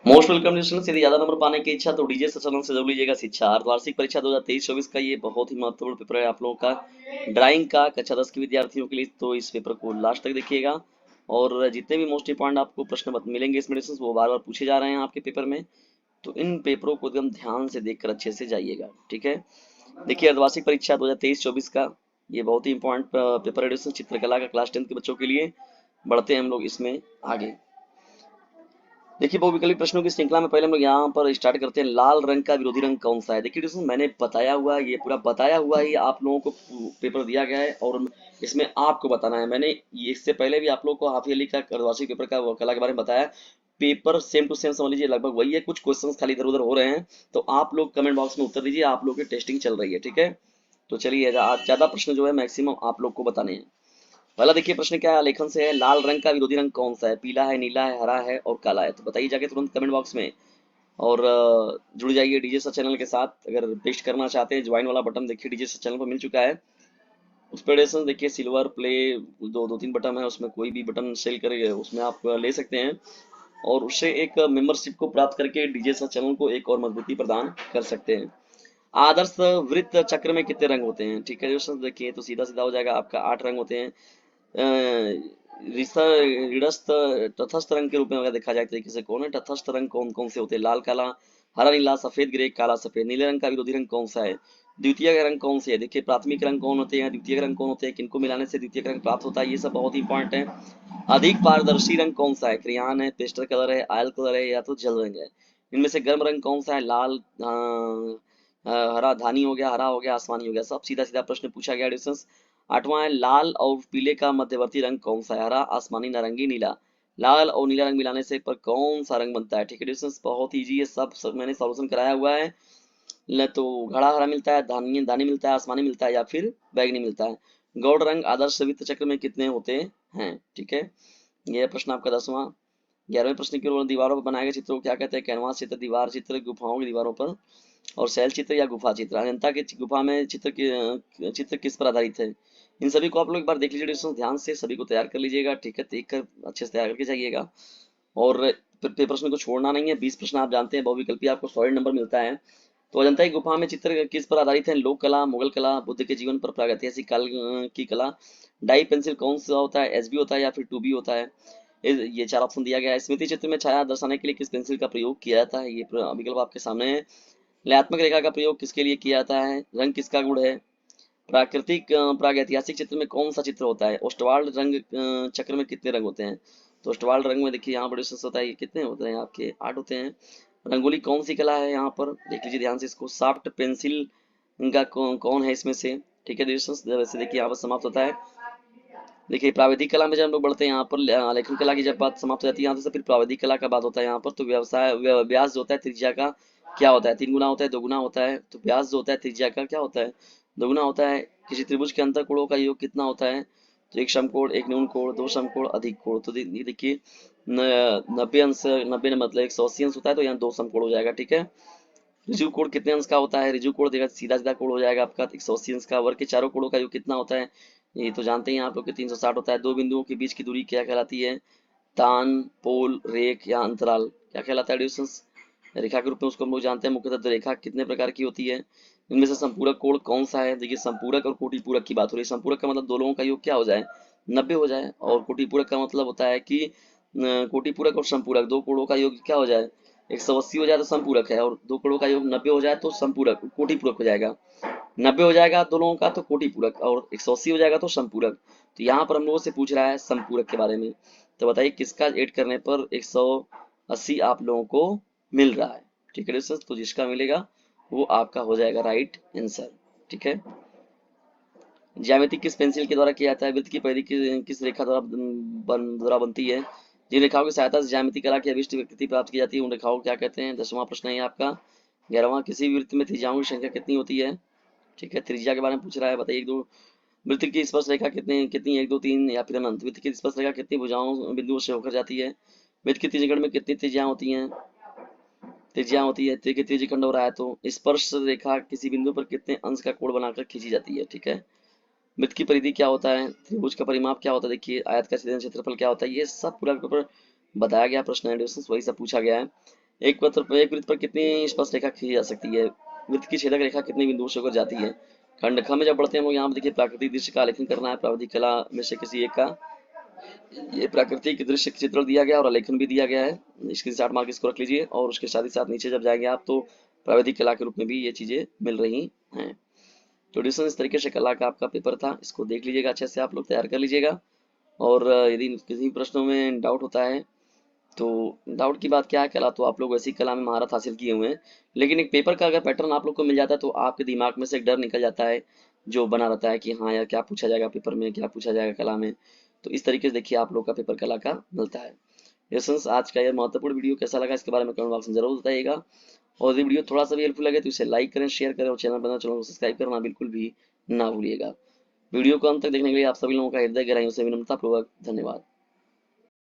Most welcome students. यदि ज्यादा number पाने की इच्छा तो डीजे चैनल से जरूर लीजिएगा शिक्षा अर्धवार्षिक परीक्षा 2023-24 का ये बहुत ही महत्वपूर्ण पेपर है आप लोगों का ड्राइंग का कक्षा 10 के विद्यार्थियों के लिए। तो इस पेपर को लास्ट तक देखिएगा और जितने भी मोस्ट इंपॉर्टेंट आपको प्रश्न मिलेंगे इसमें वो बार बार पूछे जा रहे हैं आपके पेपर में। तो इन पेपरों को एकदम ध्यान से देखकर अच्छे से जाइएगा, ठीक है। देखिए अर्धवार्षिक परीक्षा 2023-24 का ये बहुत ही इंपॉर्टेंट पेपर है चित्रकला का क्लास 10 के बच्चों के लिए। बढ़ते हैं हम लोग इसमें आगे। देखिए बहुविकल्पी प्रश्नों की श्रृंखला में पहले हम लोग यहाँ पर स्टार्ट करते हैं। लाल रंग का विरोधी रंग कौन सा है? देखिए दोस्तों मैंने बताया हुआ है, ये पूरा बताया हुआ ही आप लोगों को पेपर दिया गया है और इसमें आपको बताना है। मैंने इससे पहले भी आप लोगों को हाफ ईयरली का अर्धवार्षिक पेपर का कला के बारे में बताया। पेपर सेम टू सेम समझ लीजिए लगभग वही है, कुछ क्वेश्चंस खाली इधर उधर हो रहे हैं। तो आप लोग कमेंट बॉक्स में उत्तर दीजिए, आप लोग की टेस्टिंग चल रही है, ठीक है। तो चलिए ज्यादा प्रश्न जो है मैक्सिमम आप लोग को बताने हैं। पहला देखिए प्रश्न क्या है, लेखन से है। लाल रंग का विरोधी रंग कौन सा है? पीला है, नीला है, हरा है और काला है। तो बताइए जाके तुरंत कमेंट बॉक्स में। और जुड़ जाइए डीजे सर चैनल के साथ। अगर पेस्ट करना चाहते हैं ज्वाइन वाला बटन देखिए डीजे सर चैनल पर मिल चुका है। उस पर देखिए सिल्वर प्ले दो दो तीन बटन है, उसमें कोई भी बटन सेल करे उसमें आप ले सकते हैं और उससे एक मेंबरशिप को प्राप्त करके डीजे सर चैनल को एक और मजबूती प्रदान कर सकते हैं। आदर्श वृत्त चक्र में कितने रंग होते हैं? ठीक है दोस्तों देखिए तो सीधा सीधा हो जाएगा आपका 8 रंग होते हैं। ऋणस्थ तटस्थ रंग के रूप में अगर देखा जाए तरीके से कौन है तटस्थ रंग, कौन कौन से होते हैं? लाल काला, हरा नीला, सफेद ग्रे, काला सफेद। नीले रंग का विरोधी रंग कौन सा है? द्वितीय रंग कौन से है? देखिए प्राथमिक रंग कौन होते हैं, द्वितीय रंग कौन होते हैं, किनको मिलाने से द्वितीय रंग प्राप्त होता है, ये सब बहुत ही इंपॉर्टेंट है। अधिक पारदर्शी रंग कौन सा है? क्रियान है, पेस्टल कलर है, आयल कलर है या तो जल रंग है। इनमें से गर्म रंग कौन सा है? लाल, हरा धानी हो गया, हरा हो गया, आसमानी हो गया। सब सीधा सीधा प्रश्न पूछा गया डिस्टेंस। आठवां है लाल और पीले का मध्यवर्ती रंग कौन सा है? हरा, आसमानी, नारंगी, नीला। लाल और नीला रंग मिलाने से पर कौन सा रंग बनता है? ठीक है डिस्टेंस बहुत इजी है, सब मैंने सॉल्यूशन कराया हुआ है। न तो घड़ा हरा मिलता है, धानी दानी मिलता है, आसमानी मिलता है या फिर बैगनी मिलता है। गौड़ रंग आदर्श वित्त चक्र में कितने होते हैं? ठीक है, यह प्रश्न आपका 10वां। 11वें प्रश्न की ओर दीवारों पर बनाए गए चित्रों को क्या कहते हैं? कैनवास चित्र, दीवार चित्र, गुफाओं की दीवारों पर और शैल चित्र या गुफा चित्र। अजंता के गुफा में चित्र किस पर आधारित है? इन सभी को आप लोग एक बार देख लीजिए दोस्तों, ध्यान से सभी को तैयार कर लीजिएगा, ठीक है। देख कर अच्छे से तैयार करके जाइएगा और पेपर प्रश्न को छोड़ना नहीं है। 20 प्रश्न आप जानते हैं बहुविकल्पी आपको सॉलिड नंबर मिलता है। तो अजंता की गुफा में चित्र किस पर आधारित है? लोक कला, मुगल कला, बुद्ध के जीवन पर, प्रागैतिहासिक काल की कला। डाई पेंसिल कौन सा होता है? एसबी होता है या फिर 2बी होता है? ये चार ऑप्शन दिया गया है। स्मृति चित्र में छाया दर्शाने के लिए किस पेंसिल का प्रयोग किया जाता है? ये विकल्प आपके सामने है। लयात्मक रेखा का प्रयोग किसके लिए किया जाता है? रंग किसका गुण है? प्रागैतिहासिक चित्र में कौन सा चित्र होता है? ओस्टवाल्ड रंग चक्र में कितने रंग होते हैं? तो ओस्टवाल्ड रंग में देखिए यहाँ पर डिस्टेंस होता है, ये कितने होते हैं आपके? 8 होते हैं। रंगोली कौन सी कला है? यहाँ पर देख लीजिए ध्यान से इसको। सॉफ्ट पेंसिल का कौन है इसमें से? ठीक है डिस्टेंस वैसे देखिए यहाँ पर समाप्त होता है। देखिए प्राविधिक कला में जब हम लोग बढ़ते हैं यहाँ पर लेखन कला की जब बात समाप्त हो जाती है यहाँ से फिर प्राविधिक कला का बात होता है यहाँ पर। तो व्यवसाय व्यास जो होता है त्रिज्या का क्या होता है? 3 गुना होता है, 2 गुना होता है? तो व्यास जो होता है त्रिज्या का क्या होता है? 2 गुना होता है। किसी त्रिभुज के अंतर कोणों का योग कितना होता है? तो एक समकोण, एक न्यून कोण, दो समकोण, अधिक कोण। तो ये देखिए 90 अंश, 90 न मतलब 180 अंश होता है, तो यहाँ 2 समकोण हो जाएगा, ठीक है। ऋजु कोण कितने अंश का होता है? ऋजु कोण देखा सीधा सीधा कोण हो जाएगा आपका 180 अंश का। वर्ग के चारों कोणों का योग कितना होता है? ये तो जानते ही हैं आप लोग के 360 होता है। दो बिंदुओं के बीच की दूरी क्या कहलाती है? तान, पोल, रेख या अंतराल क्या कहलाता है? डिस्टेंस। रेखा के रूप में उसको हम लोग जानते हैं मुख्यतः रेखा कितने प्रकार की होती है? इनमें से संपूरक कोण कौन सा है? देखिए संपूरक और कोटिपूरक की बात हो रही है। संपूरक का मतलब दो लोगों का योग क्या हो जाए? 90 हो जाए। और कोटिपूरक का मतलब होता है कि कोटिपूरक और संपूरक दो कोणों का योग क्या हो जाए? 180 हो जाए तो संपूरक है, और दो कोणों का योग 90 हो जाए तो संपूरक कोटिपूरक हो जाएगा। 90 हो जाएगा दो लोगों का तो कोटिपूरक, और 180 हो जाएगा तो संपूरक। तो यहाँ पर हम लोगों से पूछ रहा है संपूरक के बारे में। तो बताइए किसका ऐड करने पर 180 आप लोगों को मिल रहा है? ठीक है दोस्तों, तो जिसका मिलेगा वो आपका हो जाएगा राइट आंसर, ठीक है। ज्यामिति किस पेंसिल के द्वारा किया जाता है? वृत्त की परिधि किस रेखा द्वारा बनती है? जिन रेखाओं की सहायता से ज्यामिति कला की अभिष्ट विकृति प्राप्त की जाती है उन रेखाओं को क्या कहते हैं? 10वां प्रश्न है आपका। 11वां किसी भी वृत्त में त्रिज्याओं की संख्या कितनी होती है? ठीक है, त्रिज्या के बारे में पूछ रहा है। बताइए एक दो वृत्त की स्पर्श रेखा कितनी कितनी 1 2 3 या फिर अनंत? वृत्त की स्पर्श रेखा कितनी भुजाओं बिंदुओं से होकर जाती है? वृत्त की त्रिज्यगण में कितनी त्रिज्या होती हैं? त्रिज्या होती है त्रिज्य खंड हो रहा है तो स्पर्श रेखा किसी बिंदु पर कितने अंश का कोण बनाकर खींची जाती है? ठीक है। वृत्त की परिधि क्या होता है? त्रिभुज का परिमाप क्या होता है? देखिए आयत का छेदन क्षेत्रफल क्या होता है? ये सब पूरा पेपर बताया गया प्रश्न है, वही सब पूछा गया है। एक वृत्त पर कितनी स्पष्ट रेखा खींची जा सकती है? वृत्त की छेदक रेखा कितने बिंदुओं से होकर जाती है? खंड ख में जब बढ़ते हैं हम लोग, यहाँ पर देखिए प्राकृतिक दृश्य का आलेखन करना है, प्राविधिक कला में से किसी एक का। ये प्राकृतिक दृश्य चित्र दिया गया और आलेखन भी दिया गया है, इसके 60 मार्क इसको रख लीजिए। और उसके साथ ही साथ नीचे जब जाएंगे आप तो प्राविधिक कला के रूप में भी ये चीजें मिल रही हैं। तो डिस्टेंस इस तरीके से कला का आपका पेपर था, इसको देख लीजिएगा, अच्छे से आप लोग तैयार कर लीजिएगा। और यदि किसी प्रश्नों में डाउट होता है तो डाउट की बात क्या है, कला तो आप लोग वैसी कला में महारत हासिल किए हुए हैं, लेकिन एक पेपर का अगर पैटर्न आप लोग को मिल जाता है तो आपके दिमाग में से एक डर निकल जाता है जो बना रहता है कि हाँ यार क्या पूछा जाएगा पेपर में, क्या पूछा जाएगा कला में। तो इस तरीके से देखिए आप लोग का पेपर कला का मिलता है। यस, आज का यह महत्वपूर्ण वीडियो कैसा लगा इसके बारे में कमेंट बॉक्स में जरूर बताइएगा। और यदि वीडियो थोड़ा सा भी हेल्पफुल लगे तो इसे लाइक करें, शेयर करें और चैनल को सब्सक्राइब करना बिल्कुल भी ना भूलिएगा। वीडियो को अंत तक देखने के लिए आप सभी लोगों का हृदय गहराइयों से विनम्रतापूर्वक धन्यवाद।